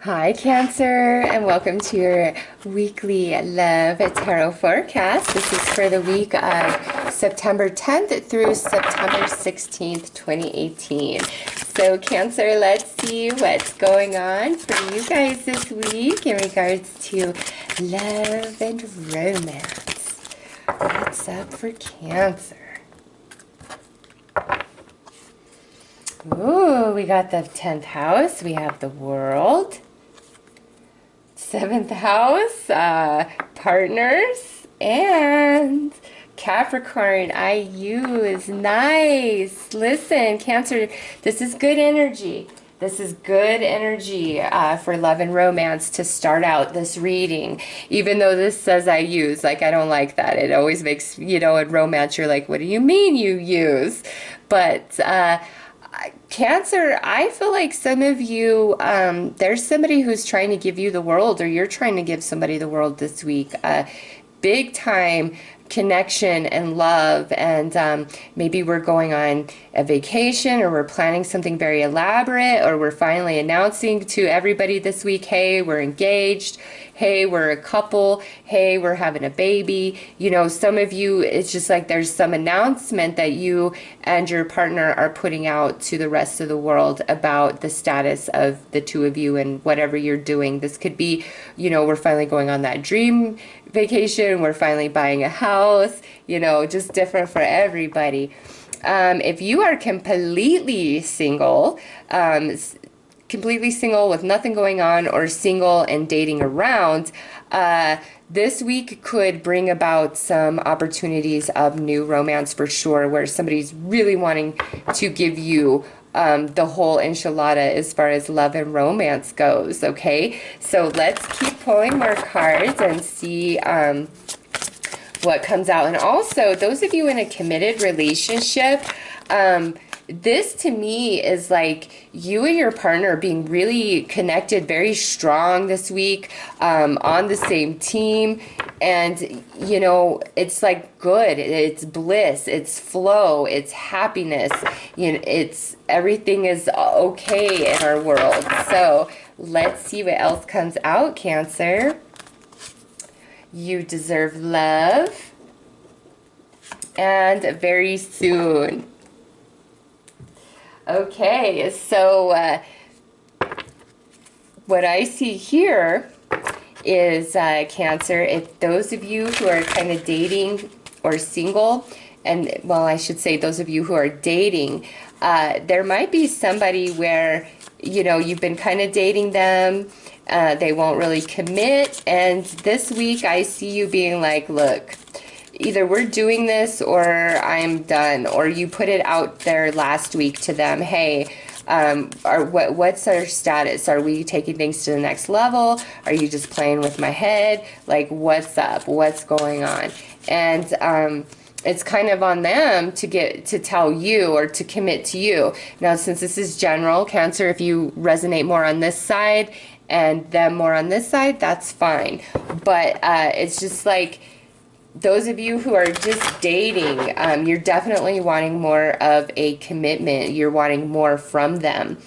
Hi, Cancer, and welcome to your weekly love tarot forecast. This is for the week of September 10th through September 16th, 2018. So, Cancer, let's see what's going on for you guys this week in regards to love and romance. What's up for Cancer? Ooh, we got the 10th house. We have the world. 7th house, partners, and Capricorn, I use. Nice. Listen, Cancer, this is good energy. This is good energy for love and romance to start out this reading. Even though this says I use, like, I don't like that. It always makes, in romance, you're like, what do you mean you use? But, Cancer, I feel like some of you, there's somebody who's trying to give you the world, or you're trying to give somebody the world this week. Big time connection and love, and maybe we're going on a vacation, or we're planning something very elaborate, or we're finally announcing to everybody this week, hey, we're engaged, hey, we're a couple, hey, we're having a baby. Some of you, it's just like there's some announcement that you and your partner are putting out to the rest of the world about the status of the two of you and whatever you're doing. This could be, we're finally going on that dream vacation, we're finally buying a house, just different for everybody. If you are completely single with nothing going on, or single and dating around, this week could bring about some opportunities of new romance for sure, where somebody's really wanting to give you the whole enchilada as far as love and romance goes, okay? So let's keep pulling more cards and see what comes out. And also, those of you in a committed relationship, this to me is like you and your partner being really connected, very strong this week, on the same team. And, it's like good, it's bliss, it's flow, it's happiness, it's everything is okay in our world. So let's see what else comes out, Cancer. You deserve love, and very soon. Okay, so what I see here is Cancer, if those of you who are kind of dating or single, and well, I should say those of you who are dating, there might be somebody where, you've been kind of dating them, they won't really commit, and this week I see you being like, look, either we're doing this or I'm done, or you put it out there last week to them, hey, what's our status? Are we taking things to the next level? Are you just playing with my head? Like, what's up? What's going on? And it's kind of on them to tell you or to commit to you. Now, since this is general, Cancer, if you resonate more on this side and them more on this side, that's fine. But it's just like, those of you who are just dating, you're definitely wanting more of a commitment. You're wanting more from them,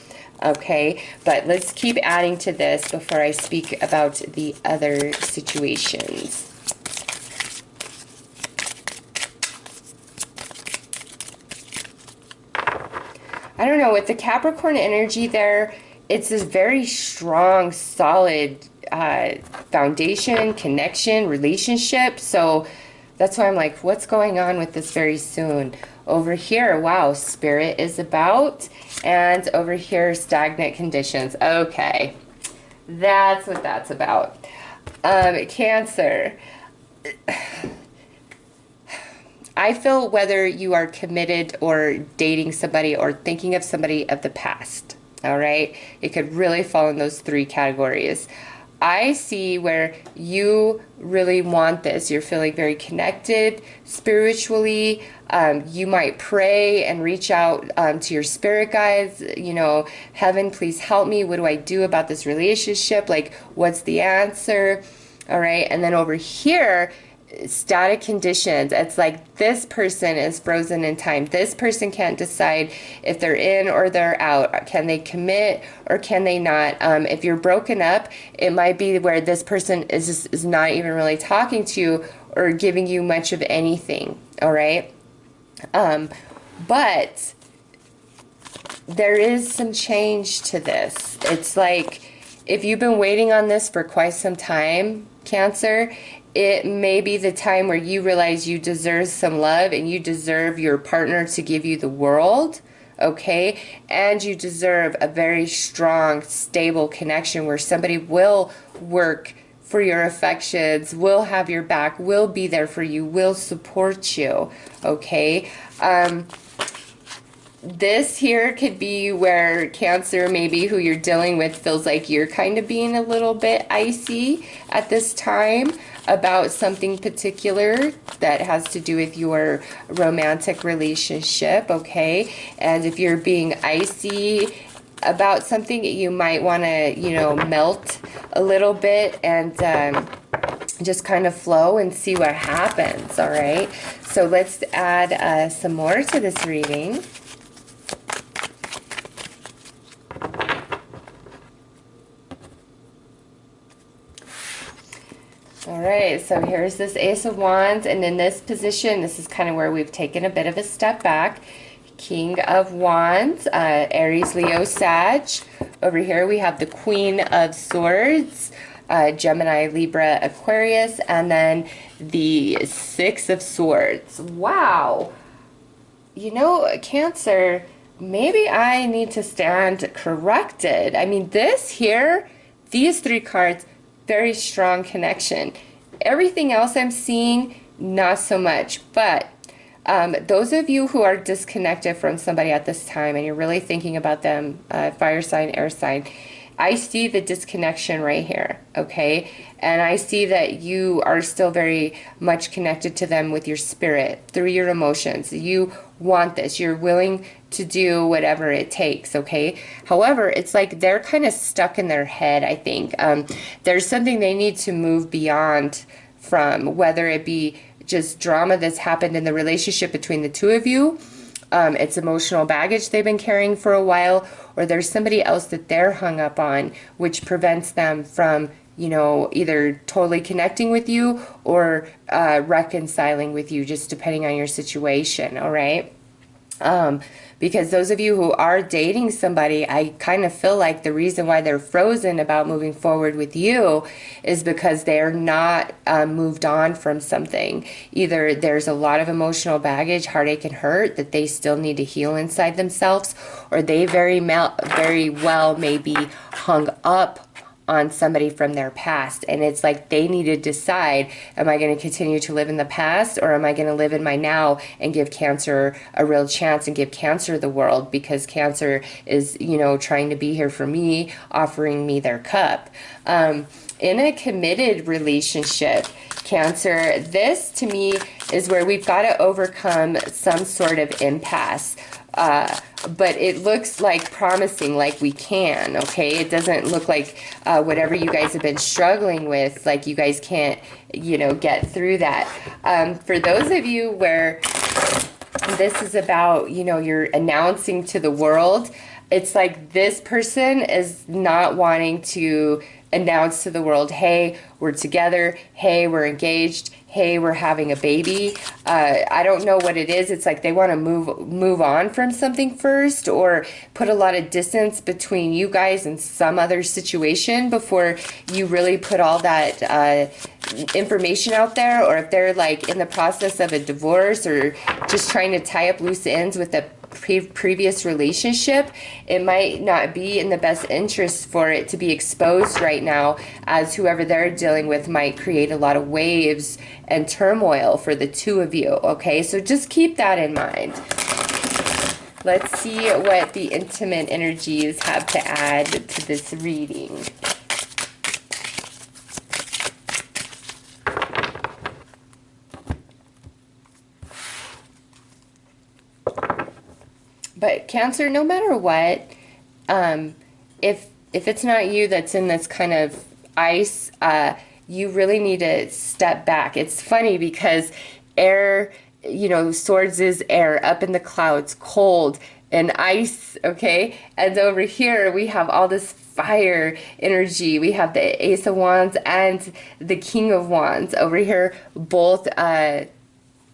okay? But let's keep adding to this before I speak about the other situations. I don't know, with the Capricorn energy there, it's this very strong, solid foundation, connection, relationship. So that's why I'm like, what's going on with this very soon? Over here, wow, Spirit is about, and over here, stagnant conditions. Okay, that's what that's about. Cancer, I feel whether you are committed or dating somebody or thinking of somebody of the past, all right? It could really fall in those three categories. I see where you really want this. You're feeling very connected spiritually. You might pray and reach out to your spirit guides. Heaven, please help me. What do I do about this relationship? Like, what's the answer? All right. And then over here, static conditions. It's like this person is frozen in time. This person can't decide if they're in or they're out. Can they commit or can they not? If you're broken up, it might be where this person is not even really talking to you or giving you much of anything. All right. But there is some change to this. It's like if you've been waiting on this for quite some time, Cancer, it may be the time where you realize you deserve some love and you deserve your partner to give you the world, okay? And you deserve a very strong, stable connection where somebody will work for your affections, will have your back, will be there for you, will support you, okay? This here could be where Cancer, maybe who you're dealing with, feels like you're kind of being a little bit icy at this time about something particular that has to do with your romantic relationship, okay? And if you're being icy about something, you might want to, you know, melt a little bit and just kind of flow and see what happens, all right? So let's add some more to this reading. All right, so here's this Ace of Wands, and in this position, this is kind of where we've taken a bit of a step back. King of Wands, Aries, Leo, Sag. Over here we have the Queen of Swords, Gemini, Libra, Aquarius, and then the Six of Swords. Wow. You know, Cancer, maybe I need to stand corrected. I mean, this here, these three cards, very strong connection. Everything else I'm seeing, not so much. But those of you who are disconnected from somebody at this time and you're really thinking about them, fire sign, air sign, I see the disconnection right here, okay? And I see that you are still very much connected to them with your spirit, through your emotions. You want this. You're willing to do whatever it takes, okay? However, it's like they're kind of stuck in their head, I think. There's something they need to move beyond from, whether it be just drama that's happened in the relationship between the two of you, it's emotional baggage they've been carrying for a while, or there's somebody else that they're hung up on, which prevents them from, you know, either totally connecting with you or reconciling with you, just depending on your situation, all right? Because those of you who are dating somebody, I kind of feel like the reason why they're frozen about moving forward with you is because they're not moved on from something. Either there's a lot of emotional baggage, heartache, and hurt that they still need to heal inside themselves, or they very well may be hung up on somebody from their past, and it's like they need to decide, am I going to continue to live in the past, or am I going to live in my now and give Cancer a real chance and give Cancer the world, because Cancer is, you know, trying to be here for me, offering me their cup. In a committed relationship, Cancer, this to me is where we've got to overcome some sort of impasse. But it looks like promising, like we can, okay? It doesn't look like whatever you guys have been struggling with, like you guys can't, you know, get through that. For those of you where this is about, you know, you're announcing to the world, it's like this person is not wanting to announce to the world, hey, we're together, hey, we're engaged, hey, we're having a baby. I don't know what it is. It's like they want to move on from something first, or put a lot of distance between you guys and some other situation before you really put all that information out there. Or if they're like in the process of a divorce or just trying to tie up loose ends with a previous relationship, it might not be in the best interest for it to be exposed right now, as whoever they're dealing with might create a lot of waves and turmoil for the two of you, okay? So just keep that in mind. Let's see what the intimate energies have to add to this reading. But Cancer, no matter what, if it's not you that's in this kind of ice, you really need to step back. It's funny because air, you know, swords is air, up in the clouds, cold and ice, okay? And over here we have all this fire energy. We have the Ace of Wands and the King of Wands. Over here, both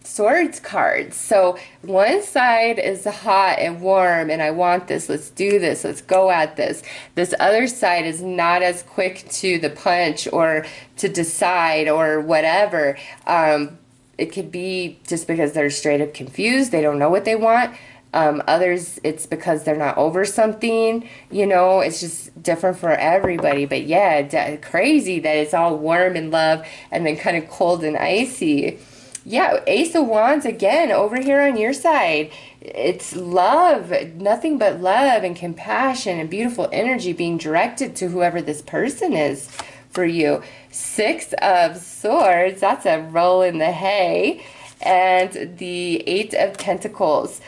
swords cards. So one side is hot and warm and I want this, let's do this, let's go at this. This other side is not as quick to the punch or to decide or whatever. It could be just because they're straight up confused, they don't know what they want. Others, it's because they're not over something, you know, it's just different for everybody. But yeah, crazy that it's all warm and love and then kind of cold and icy. Yeah, Ace of Wands again over here on your side. It's love, nothing but love and compassion and beautiful energy being directed to whoever this person is for you. Six of Swords, that's a roll in the hay. And the Eight of Pentacles.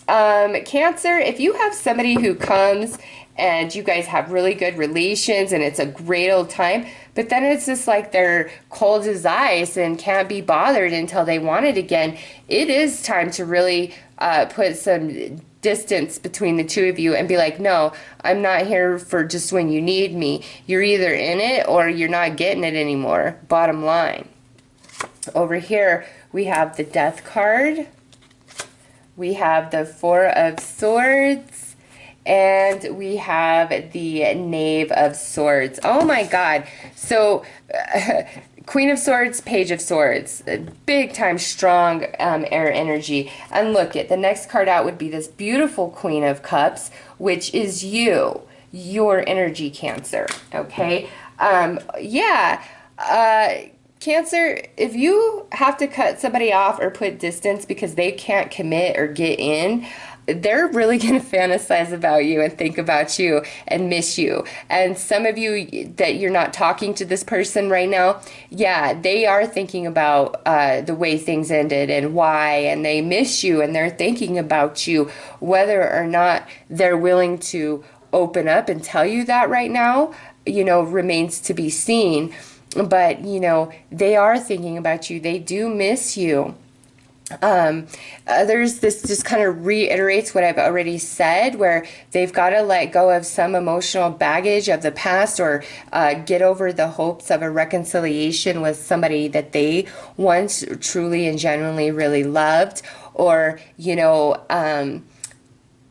Cancer, if you have somebody who comes and you guys have really good relations and it's a great old time, but then it's just like they're cold as ice and can't be bothered until they want it again, it is time to really put some distance between the two of you and be like, no, I'm not here for just when you need me. You're either in it or you're not getting it anymore. Bottom line. Over here, we have the Death card. We have the Four of Swords, and we have the Knave of Swords. Oh my God. So, Queen of Swords, Page of Swords. Big time strong air energy. And look, the next card out would be this beautiful Queen of Cups, which is you, your energy, Cancer. Okay? Yeah. Cancer, if you have to cut somebody off or put distance because they can't commit or get in, they're really going to fantasize about you and think about you and miss you. And some of you that you're not talking to this person right now, yeah, they are thinking about the way things ended and why, and they miss you and they're thinking about you. Whether or not they're willing to open up and tell you that right now, you know, remains to be seen. But, you know, they are thinking about you. They do miss you. Others, this just kind of reiterates what I've already said, where they've got to let go of some emotional baggage of the past or get over the hopes of a reconciliation with somebody that they once truly and genuinely really loved. Or, you know,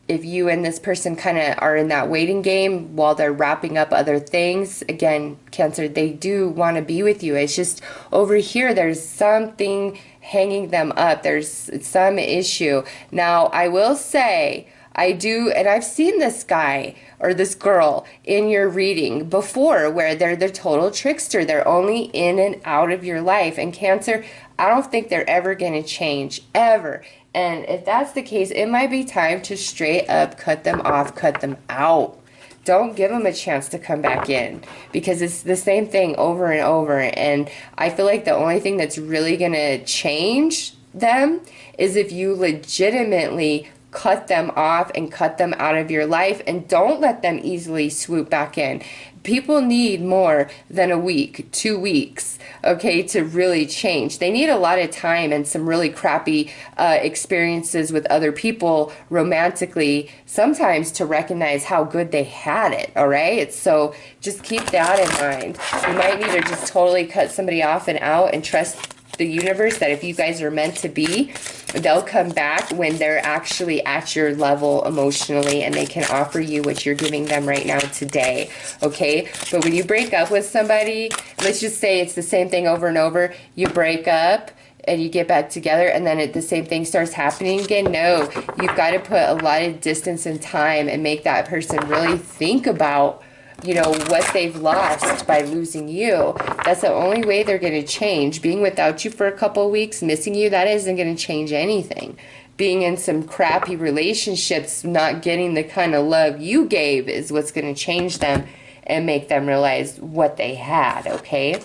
if you and this person kind of are in that waiting game while they're wrapping up other things, again, Cancer, they do want to be with you. It's just over here, there's something hanging them up. There's some issue. Now, I will say, I do, and I've seen this guy or this girl in your reading before where they're the total trickster. They're only in and out of your life. And Cancer, I don't think they're ever going to change, ever. And if that's the case, it might be time to straight up cut them off, cut them out. Don't give them a chance to come back in, because it's the same thing over and over. And I feel like the only thing that's really going to change them is if you legitimately cut them off and cut them out of your life, and don't let them easily swoop back in. People need more than a week, 2 weeks, okay, to really change. They need a lot of time and some really crappy experiences with other people romantically, sometimes, to recognize how good they had it, all right? So just keep that in mind. You might need to just totally cut somebody off and out and trust the universe that if you guys are meant to be, they'll come back when they're actually at your level emotionally and they can offer you what you're giving them right now today, okay? But when you break up with somebody, let's just say it's the same thing over and over. You break up and you get back together and then the same thing starts happening again. No, you've got to put a lot of distance and time and make that person really think about, you know, what they've lost by losing you. That's the only way they're going to change. Being without you for a couple of weeks, missing you, that isn't going to change anything. Being in some crappy relationships, not getting the kind of love you gave, is what's going to change them and make them realize what they had, okay?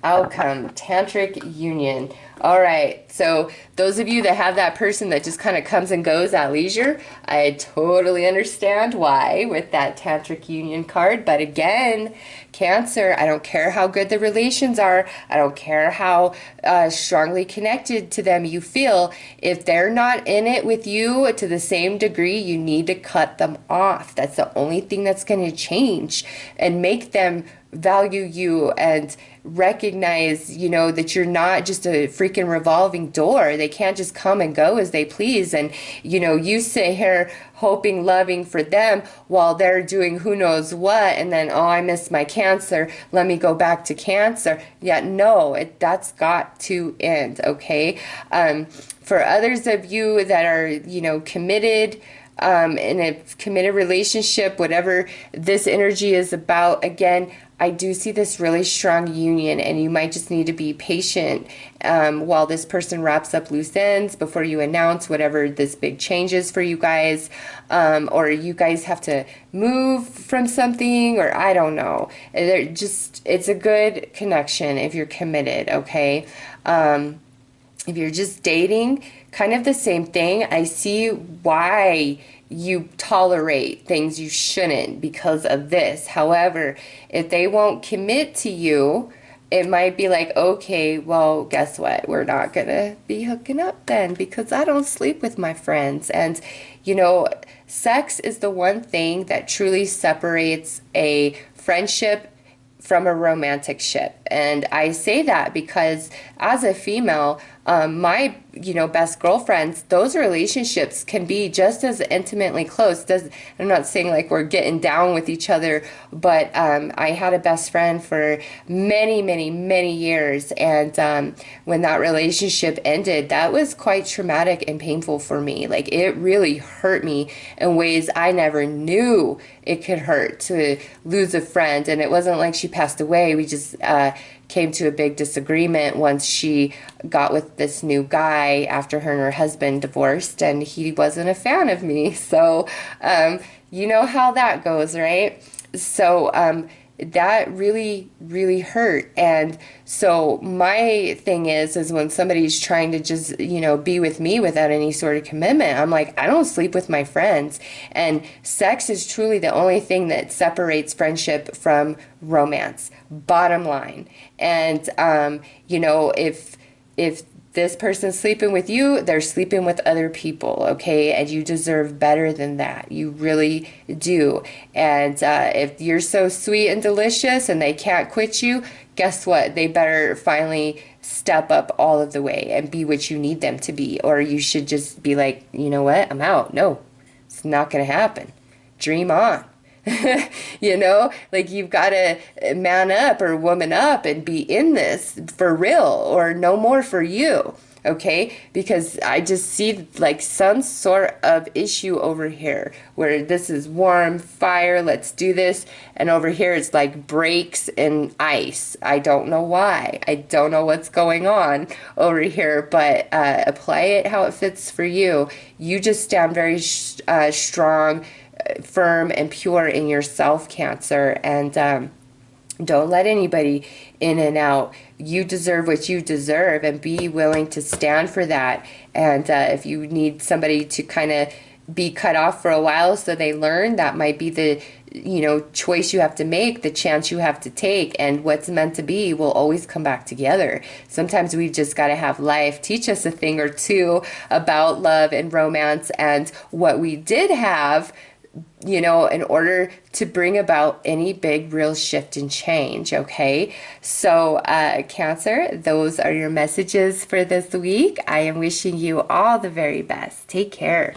Outcome, tantric union. All right, so those of you that have that person that just kind of comes and goes at leisure, I totally understand why with that tantric union card. But again, Cancer, I don't care how good the relations are. I don't care how strongly connected to them you feel. If they're not in it with you to the same degree, you need to cut them off. That's the only thing that's going to change and make them value you and recognize, you know, that you're not just a freaking revolving door. They can't just come and go as they please. And, you know, you sit here hoping, loving for them while they're doing who knows what. And then, oh, I miss my Cancer. Let me go back to Cancer. Yeah, no, that's got to end. Okay. For others of you that are, you know, committed, in a committed relationship, whatever this energy is about, again, I do see this really strong union, and you might just need to be patient while this person wraps up loose ends before you announce whatever this big change is for you guys, or you guys have to move from something, or I don't know. It's a good connection if you're committed, okay? If you're just dating, kind of the same thing. I see why you tolerate things you shouldn't because of this. However, if they won't commit to you, it might be like, okay, well, guess what? We're not going to be hooking up then because I don't sleep with my friends. And, you know, sex is the one thing that truly separates a friendship from a romantic ship. And I say that because as a female, my, you know, best girlfriends, those relationships can be just as intimately close. I'm not saying like we're getting down with each other, but I had a best friend for many, many, many years. And when that relationship ended, that was quite traumatic and painful for me. Like, it really hurt me in ways I never knew it could hurt to lose a friend. And it wasn't like she passed away. We just came to a big disagreement once she got with this new guy after her and her husband divorced, and he wasn't a fan of me. So you know how that goes, right? So that really, really hurt. And so my thing is when somebody's trying to just, you know, be with me without any sort of commitment, I'm like, I don't sleep with my friends. And sex is truly the only thing that separates friendship from romance, bottom line. And, you know, if this person's sleeping with you, they're sleeping with other people, okay? And you deserve better than that. You really do. And if you're so sweet and delicious and they can't quit you, guess what? They better finally step up all of the way and be what you need them to be. Or you should just be like, you know what? I'm out. No, it's not going to happen. Dream on. You know, like, you've got to man up or woman up and be in this for real, or no more for you, okay? Because I just see like some sort of issue over here where this is warm fire, let's do this, and over here it's like breaks and ice. I don't know why. I don't know what's going on over here, but apply it how it fits for you. You just stand very strong, firm and pure in yourself, Cancer, and don't let anybody in and out. You deserve what you deserve, and be willing to stand for that. And if you need somebody to kind of be cut off for a while so they learn, that might be the, you know, choice you have to make, the chance you have to take, and what's meant to be will always come back together. Sometimes we just got to have life teach us a thing or two about love and romance and what we did have, you know, in order to bring about any big real shift and change, okay? So Cancer, those are your messages for this week. I am wishing you all the very best. Take care.